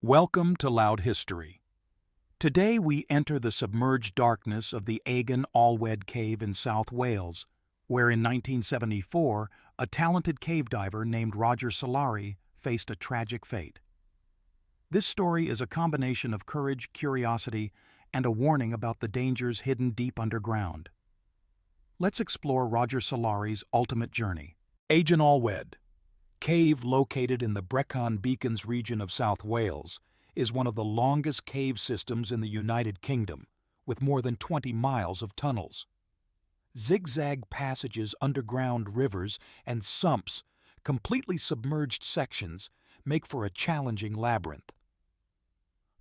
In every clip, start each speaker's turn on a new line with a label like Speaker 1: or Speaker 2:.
Speaker 1: Welcome to Loud History. Today we enter the submerged darkness of the Agen Allvedd cave in South Wales, where in 1974 a talented cave diver named Roger Solari faced a tragic fate. This story is a combination of courage, curiosity, and a warning about the dangers hidden deep underground. Let's explore Roger Solari's ultimate journey. Agen Allvedd, cave located in the Brecon Beacons region of South Wales, is one of the longest cave systems in the United Kingdom, with more than 20 miles of tunnels. Zigzag passages, underground rivers, and sumps, completely submerged sections, make for a challenging labyrinth.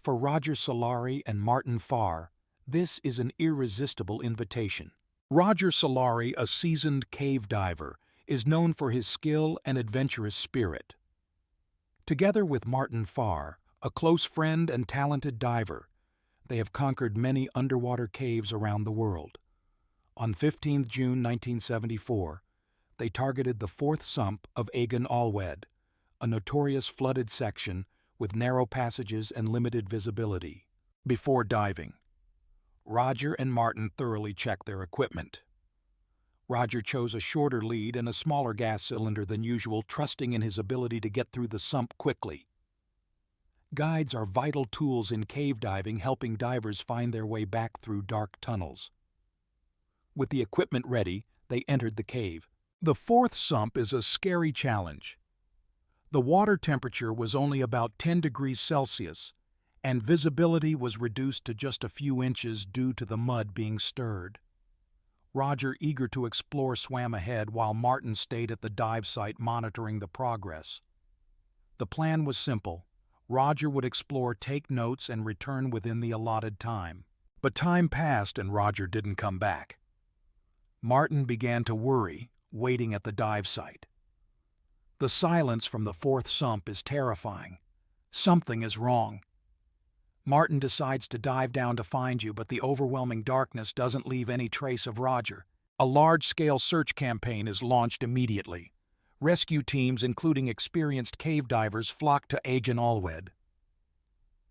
Speaker 1: For Roger Solari and Martin Farr, this is an irresistible invitation. Roger Solari, a seasoned cave diver, is known for his skill and adventurous spirit. Together with Martin Farr, a close friend and talented diver, they have conquered many underwater caves around the world. On 15 June 1974, they targeted the fourth sump of Agen Allvedd, a notorious flooded section with narrow passages and limited visibility. Before diving, Roger and Martin thoroughly checked their equipment. Roger chose a shorter lead and a smaller gas cylinder than usual, trusting in his ability to get through the sump quickly. Guides are vital tools in cave diving, helping divers find their way back through dark tunnels. With the equipment ready, they entered the cave. The fourth sump is a scary challenge. The water temperature was only about 10 degrees Celsius, and visibility was reduced to just a few inches due to the mud being stirred. Roger, eager to explore, swam ahead while Martin stayed at the dive site monitoring the progress. The plan was simple. Roger would explore, take notes, and return within the allotted time. But time passed and Roger didn't come back. Martin began to worry, waiting at the dive site. The silence from the fourth sump is terrifying. Something is wrong. Martin decides to dive down to find you, but the overwhelming darkness doesn't leave any trace of Roger. A large-scale search campaign is launched immediately. Rescue teams, including experienced cave divers, flocked to Agen Allvedd.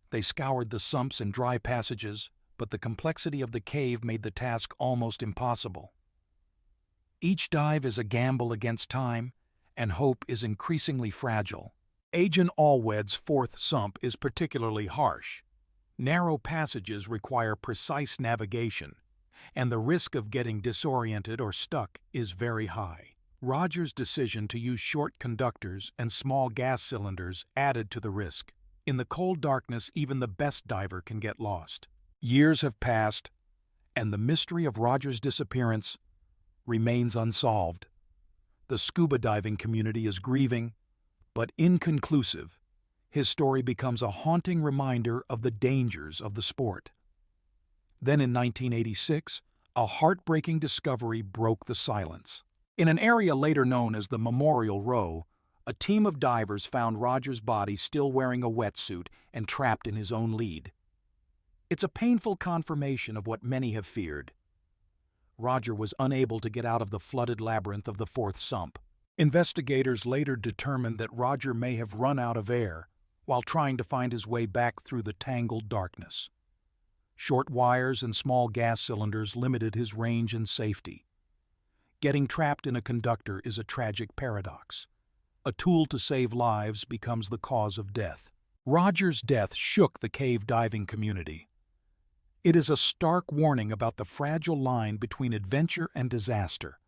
Speaker 1: They scoured the sumps and dry passages, but the complexity of the cave made the task almost impossible. Each dive is a gamble against time, and hope is increasingly fragile. Agen Allvedd's fourth sump is particularly harsh. Narrow passages require precise navigation, and the risk of getting disoriented or stuck is very high. Roger's decision to use short conductors and small gas cylinders added to the risk. In the cold darkness, even the best diver can get lost. Years have passed, and the mystery of Roger's disappearance remains unsolved. The scuba diving community is grieving, but inconclusive. His story becomes a haunting reminder of the dangers of the sport. Then in 1986, a heartbreaking discovery broke the silence. In an area later known as the Memorial Row, a team of divers found Roger's body still wearing a wetsuit and trapped in his own lead. It's a painful confirmation of what many have feared. Roger was unable to get out of the flooded labyrinth of the fourth sump. Investigators later determined that Roger may have run out of air while trying to find his way back through the tangled darkness. Short wires and small gas cylinders limited his range and safety. Getting trapped in a conductor is a tragic paradox. A tool to save lives becomes the cause of death. Roger's death shook the cave diving community. It is a stark warning about the fragile line between adventure and disaster.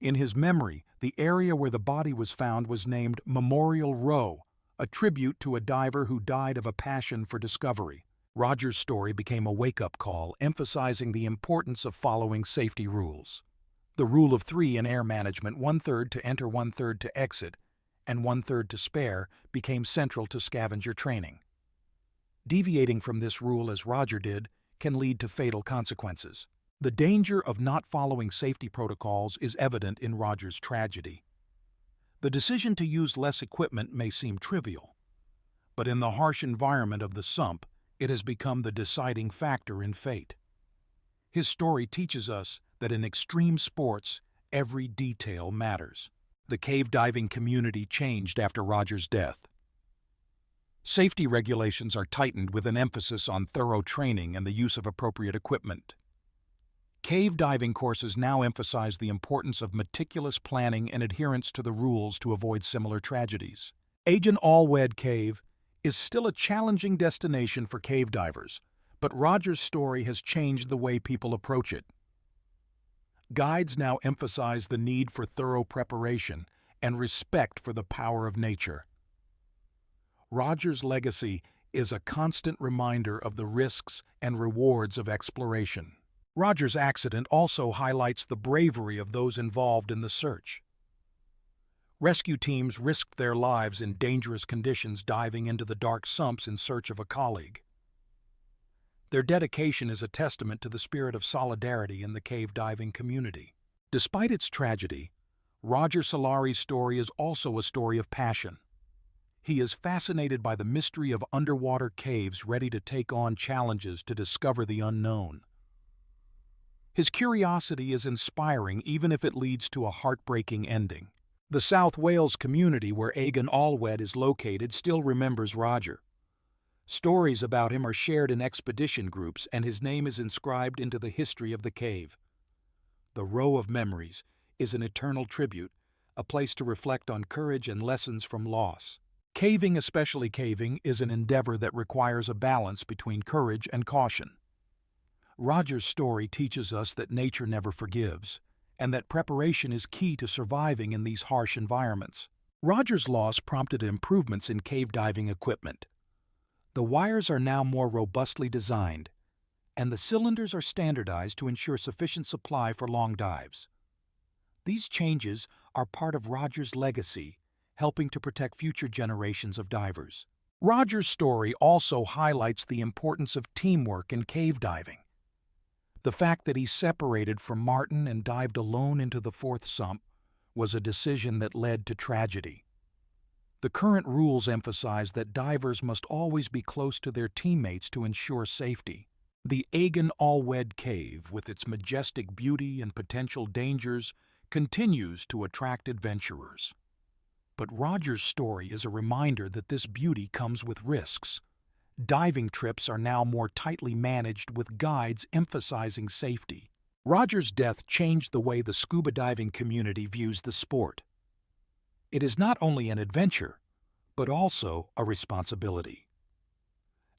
Speaker 1: In his memory, the area where the body was found was named Memorial Row, a tribute to a diver who died of a passion for discovery. Roger's story became a wake-up call, emphasizing the importance of following safety rules. The rule of three in air management, 1/3 to enter, 1/3 to exit, and 1/3 to spare, became central to scavenger training. Deviating from this rule, as Roger did, can lead to fatal consequences. The danger of not following safety protocols is evident in Roger's tragedy. The decision to use less equipment may seem trivial, but in the harsh environment of the sump, it has become the deciding factor in fate. His story teaches us that in extreme sports, every detail matters. The cave diving community changed after Roger's death. Safety regulations are tightened with an emphasis on thorough training and the use of appropriate equipment. Cave diving courses now emphasize the importance of meticulous planning and adherence to the rules to avoid similar tragedies. Agen Allvedd Cave is still a challenging destination for cave divers, but Roger's story has changed the way people approach it. Guides now emphasize the need for thorough preparation and respect for the power of nature. Roger's legacy is a constant reminder of the risks and rewards of exploration. Roger's accident also highlights the bravery of those involved in the search. Rescue teams risked their lives in dangerous conditions diving into the dark sumps in search of a colleague. Their dedication is a testament to the spirit of solidarity in the cave diving community. Despite its tragedy, Roger Solari's story is also a story of passion. He is fascinated by the mystery of underwater caves ready to take on challenges to discover the unknown. His curiosity is inspiring even if it leads to a heartbreaking ending. The South Wales community where Agen Allvedd is located still remembers Roger. Stories about him are shared in expedition groups and his name is inscribed into the history of the cave. The Row of Memories is an eternal tribute, a place to reflect on courage and lessons from loss. Caving, especially caving, is an endeavor that requires a balance between courage and caution. Roger's story teaches us that nature never forgives, and that preparation is key to surviving in these harsh environments. Roger's loss prompted improvements in cave diving equipment. The wires are now more robustly designed, and the cylinders are standardized to ensure sufficient supply for long dives. These changes are part of Roger's legacy, helping to protect future generations of divers. Roger's story also highlights the importance of teamwork in cave diving. The fact that he separated from Martin and dived alone into the fourth sump was a decision that led to tragedy. The current rules emphasize that divers must always be close to their teammates to ensure safety. The Agen Allvedd Cave, with its majestic beauty and potential dangers, continues to attract adventurers. But Roger's story is a reminder that this beauty comes with risks. Diving trips are now more tightly managed with guides emphasizing safety. Roger's death changed the way the scuba diving community views the sport. It is not only an adventure, but also a responsibility.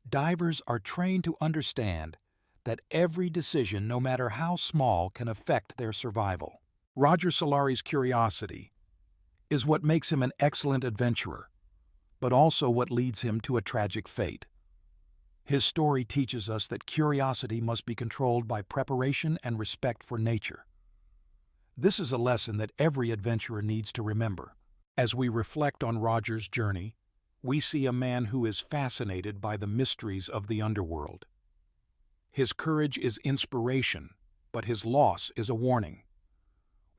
Speaker 1: Divers are trained to understand that every decision, no matter how small, can affect their survival. Roger Solari's curiosity is what makes him an excellent adventurer, but also what leads him to a tragic fate. His story teaches us that curiosity must be controlled by preparation and respect for nature. This is a lesson that every adventurer needs to remember. As we reflect on Roger's journey, we see a man who is fascinated by the mysteries of the underworld. His courage is inspiration, but his loss is a warning.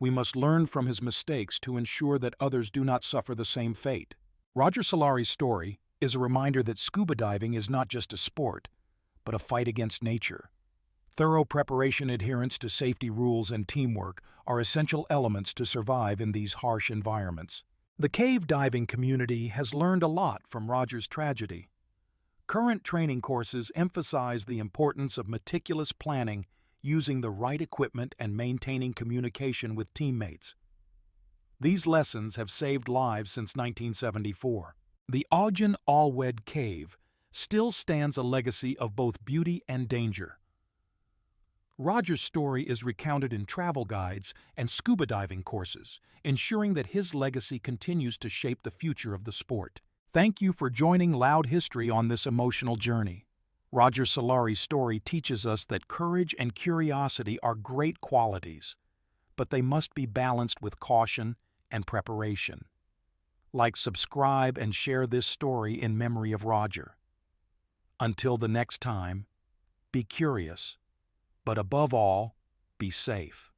Speaker 1: We must learn from his mistakes to ensure that others do not suffer the same fate. Roger Solari's story is a reminder that scuba diving is not just a sport, but a fight against nature. Thorough preparation, adherence to safety rules, and teamwork are essential elements to survive in these harsh environments. The cave diving community has learned a lot from Roger's tragedy. Current training courses emphasize the importance of meticulous planning, using the right equipment, and maintaining communication with teammates. These lessons have saved lives since 1974. The Agen Allvedd Cave still stands a legacy of both beauty and danger. Roger's story is recounted in travel guides and scuba diving courses, ensuring that his legacy continues to shape the future of the sport. Thank you for joining Loud History on this emotional journey. Roger Solari's story teaches us that courage and curiosity are great qualities, but they must be balanced with caution and preparation. Like, subscribe, and share this story in memory of Roger. Until the next time, be curious, but above all, be safe.